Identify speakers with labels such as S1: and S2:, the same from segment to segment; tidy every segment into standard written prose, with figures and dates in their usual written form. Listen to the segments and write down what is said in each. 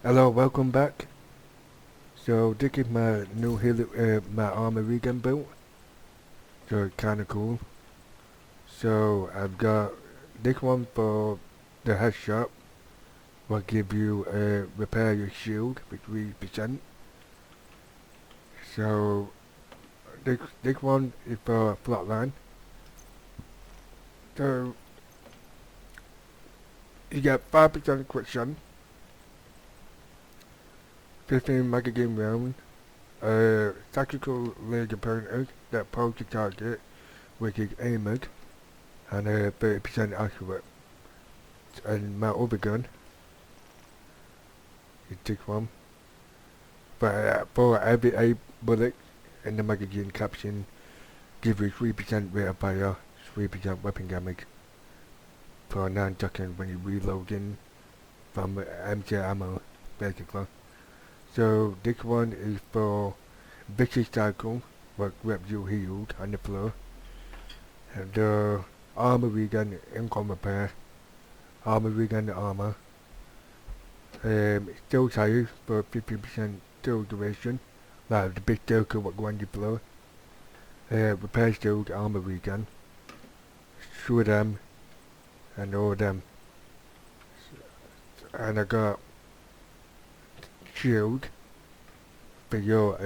S1: Hello, welcome back. So this is my new my armor Regen build. So it's kinda cool. So I've got this one for the headshot. Will give you repair your shield with 3%. So this one is for flatline. So you get 5% quick shot, 15 magazine round, tactical laser pointer that pulls the target, which is aimed, and 30% accurate. And my other gun is this one. But for every 8 bullets in the magazine caption, give you 3% rate of fire, 3% weapon damage for 9 seconds when you're reloading from empty ammo, basically. So this one is for vicious cycle, what grabs you healed on the floor. And the armor regen income repair, armor regen the armor. Still tires for 50% still duration, like the big circle what go on the floor. Repair shield, armor regen, shoot them, and all them. And I got shield for your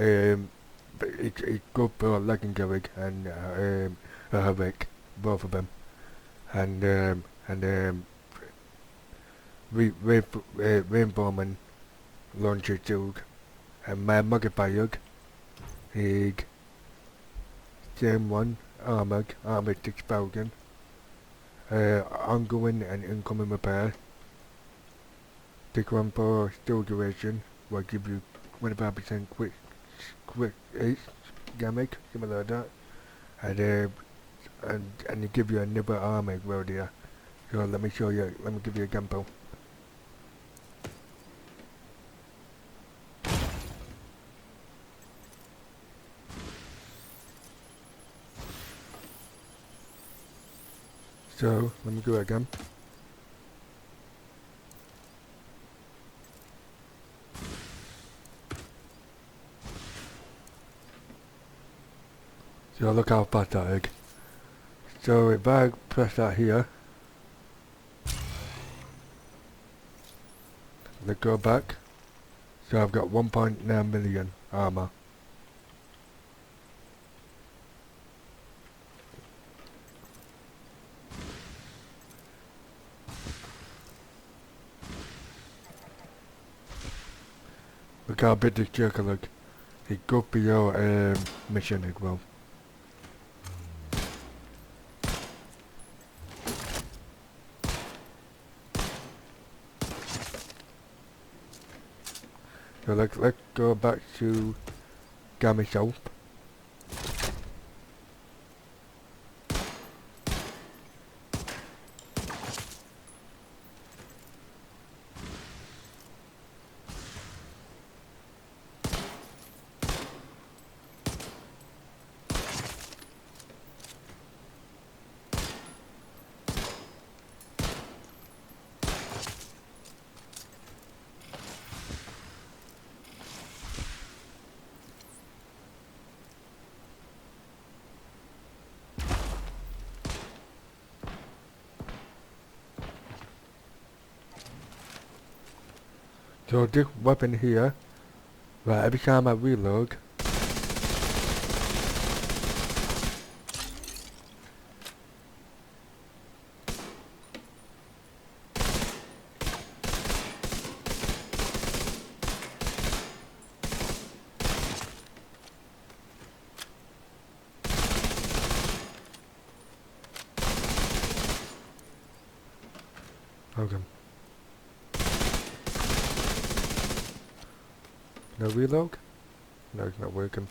S1: it's good for legendary and a heroic, both of them. And reinforcement launcher shield. And my modifier is same one, armored 6000. Ongoing and incoming repair. This one for still duration will give you 25% quick ace damage, similar like that. And they give you another armor as well there. So let me show you, let me give you a example. So let me do it again. So look how fast that is. So if I press that here, let's go back. So I've got 1.9 million armor. Look how big this circle look. It's good for your mission as well. So let's go back to Gamma South. So this weapon here, right, every time I reload, okay. No reload? No, it's not working.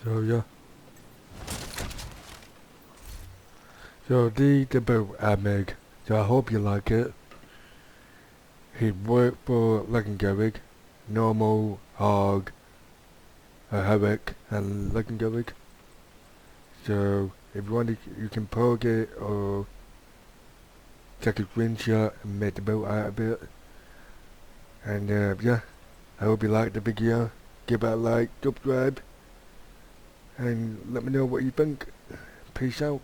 S1: So yeah. So the boat I made, so I hope you like it. It worked for legendary, normal, hard, heroic, and legendary. So if you want to, you can pause it or take a screenshot and make the boat out of it. And yeah, I hope you liked the video. Give it a like, subscribe, and let me know what you think. Peace out.